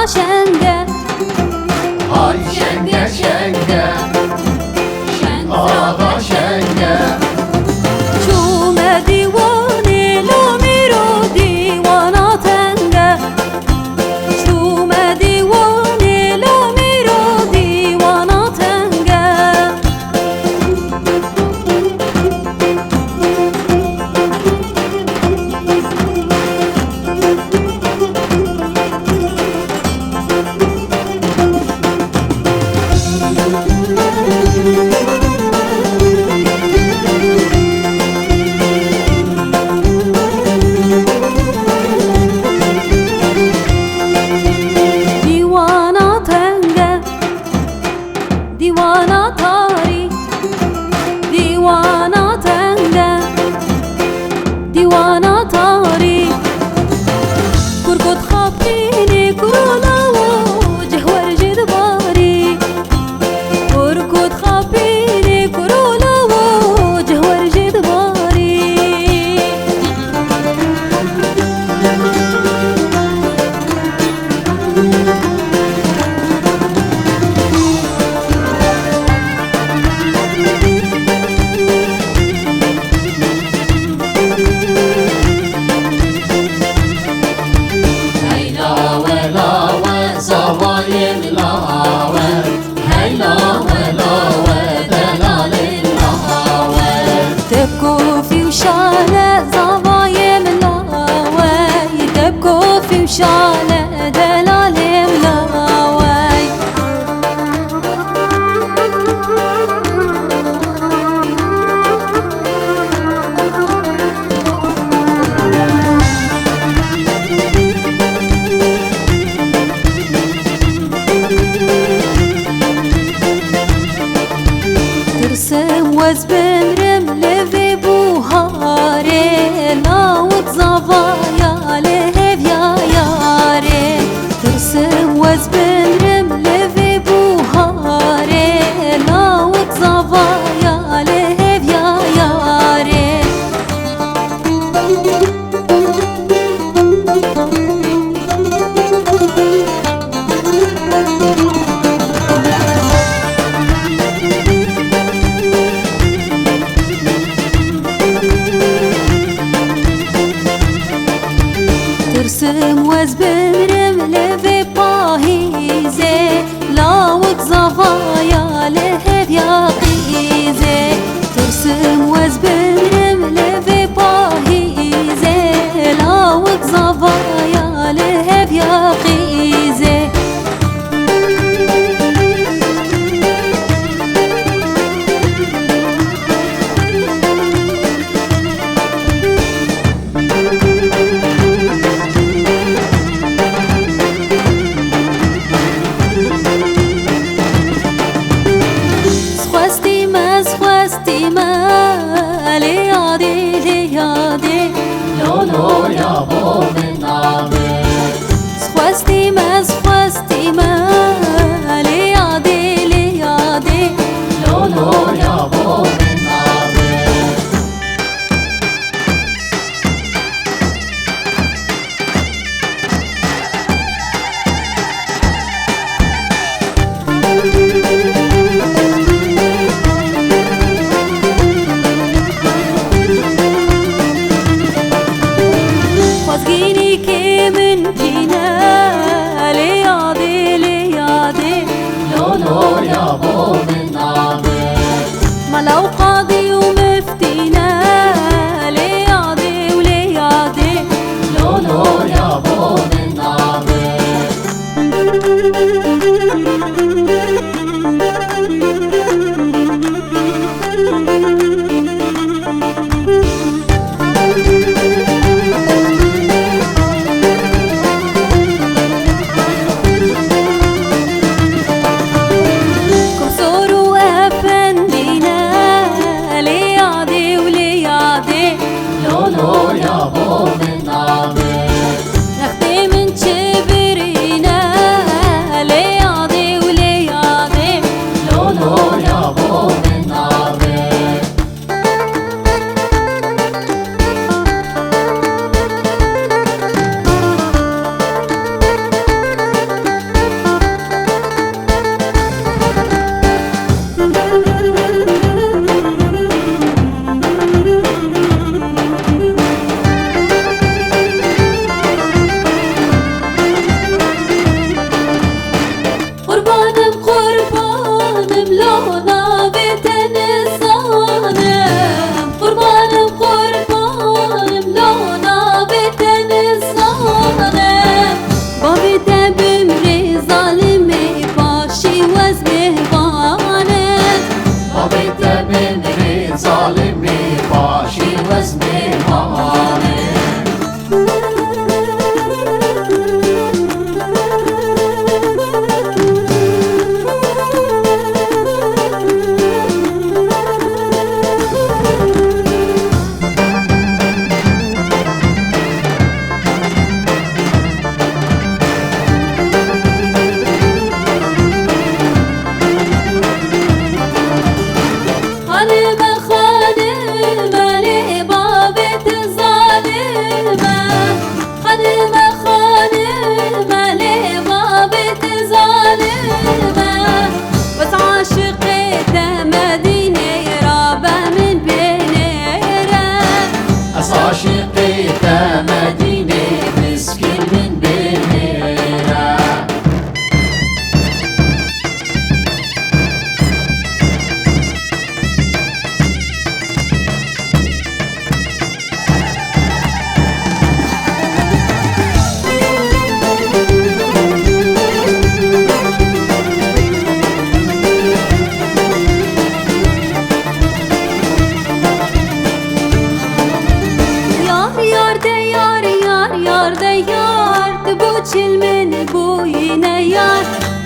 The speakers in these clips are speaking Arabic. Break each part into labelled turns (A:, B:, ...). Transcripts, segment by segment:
A: şenge
B: Ay şenge şenge Ağa şenge
A: Çume divane lo miro divana tenge Çume divane lo miro divana tenge Divana tari, divana tenge, divana tari Kurkut khapini kurula wajh warjid bari Kurkut khapini kurula wajh warjid bari تبكوا في وشالة ضوايم الهواي تبكوا في وشالة دلال الهواي ترسم وزبن رمل في بوهاري لاوت زفايا لهف يا ياري ترسم وزبن رمل في بوهاري لاوت زفايا لهف يا ياري ترسم وزبن رمل في باهيزي لاوت زفايا لهف يا قيزي ترسم وزبن رمل في باهيزي لاوت زفايا لهف يا قيزي سخواستی ما لیادی لیادی
B: لولو یا بو من نامه
A: سخواستی ما لیادی لیادی
B: لولو یا بو من نامه
A: خواستگینی که من پینا لیادی لیادی
B: لولو یا بو من نامه
A: ملو قاضي ومفتينا لياضي ولياضي
B: لولو یا بو من نامه
A: كسور وأفندينا لياضي ولياضي
B: لولو یا بو من نامه
A: نختي من شبرينا لياضي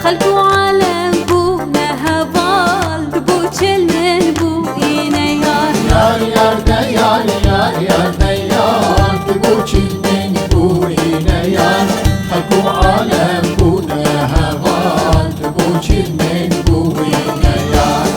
A: خلقو عالم بو نهوال بو چلمن بو اینه یار
B: Yar yar de yar yar yar de yar Bu çilmin bu yine yar Haku alem bu ne heval Bu çilmin bu yine yar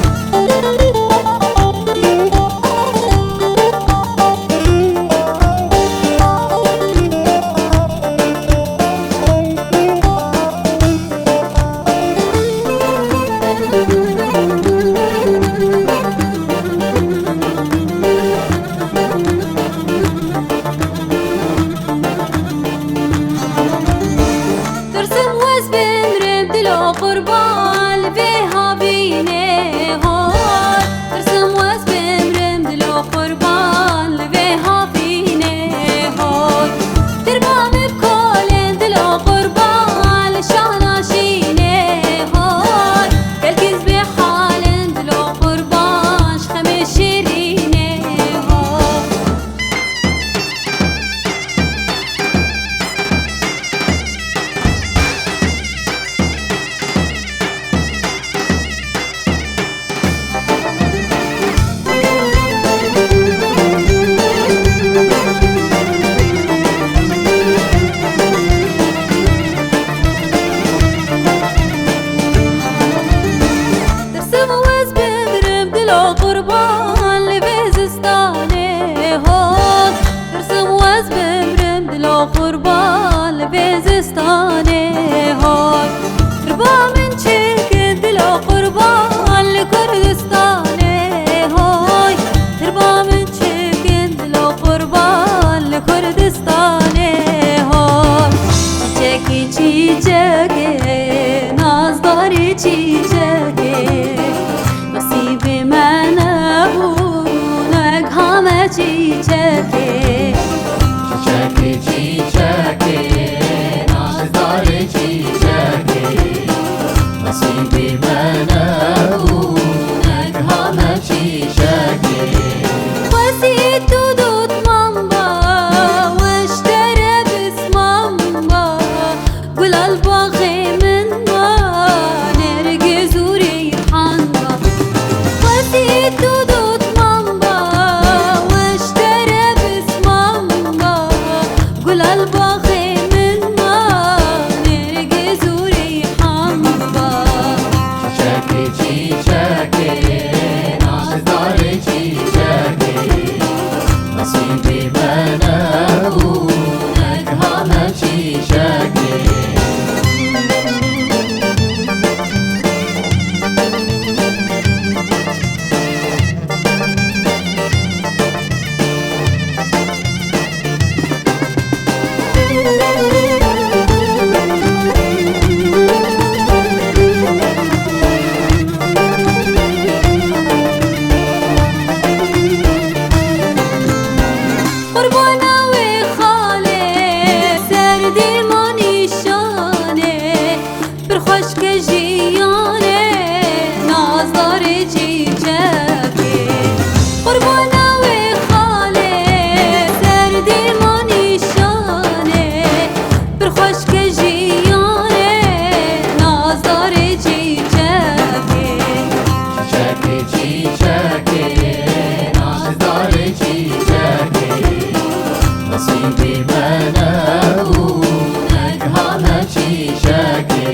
A: ترسم وز بمرم دلو قربان لبيها بيني هون ترسم وز بمرم دلو قربان لبيها بيني هون تربام بكولين دلو قربان لشانا شيني هون كالكز بحالين دلو قربان شخم شيريني هون ترسم وز بمرم دلو قربان لبيزستاني هون ترسم وز بمرم دلو قربان لبيزستاني هون تربا من چكن دلو قربان لكردستاني هون تربا من چكن دلو قربان لكردستاني هون چيچكي چيچكي نازداري چيچكي نصيب من ابونك همه چيچكي
B: Çiçeki çiçeki Nazdarı çiçeki Nasibi menevnek hame çiçeki
A: وسيت ودود مامبا واشترى بسمامبا قول الباغي من ما نرقز وريحانبا وسيت ودود مامبا واشترى بسمامبا قول الباغي من ما نرقز وريحانبا
B: Çiçeki çiçeki Nazdarı çiçeki Nasibi menevnek hame çiçeki
A: قربانا وخالي سردي ماني شاني برخوش كجياني نازدار جيجاكي قربانا وخالي سردي ماني شاني برخوش كجياني نازدار جيجاكي
B: Çiçeki çiçeki Nazdarı çiçeki Nasibi menevnek hame çiçeki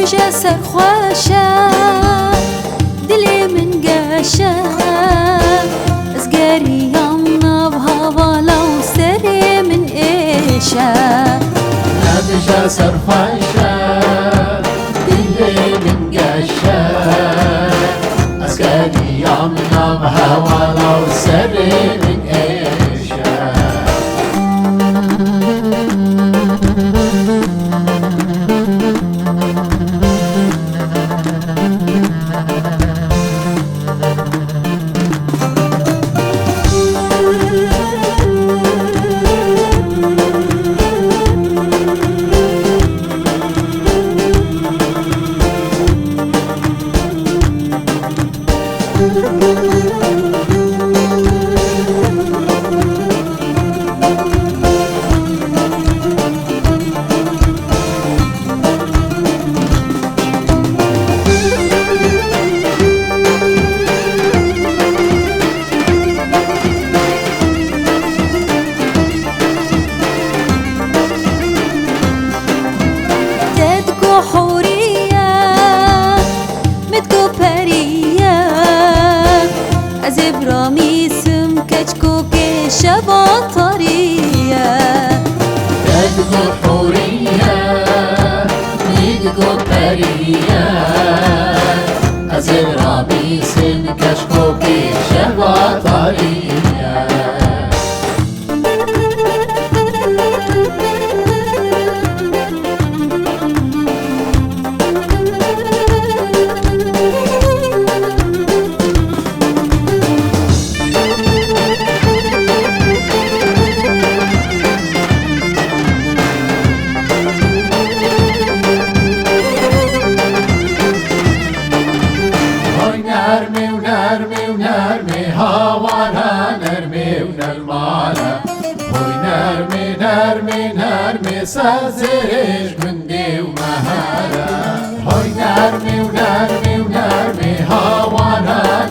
A: بجا سرخواشا دلي من قاشا أزقاري يمنا بهوا لو سري من إيشا
B: بجا سرخواشا دلي من قاشا أزقاري يمنا بهوا لو سري من إيشا
A: شبا طرية
B: تدقو حورية نيدقو برية أزرع باسم كشكوكي شبا طرية ونرمي هوانا نرمي ونرمانا هوي نرمي سازرش جندي ومهارة هوي نرمي هوانا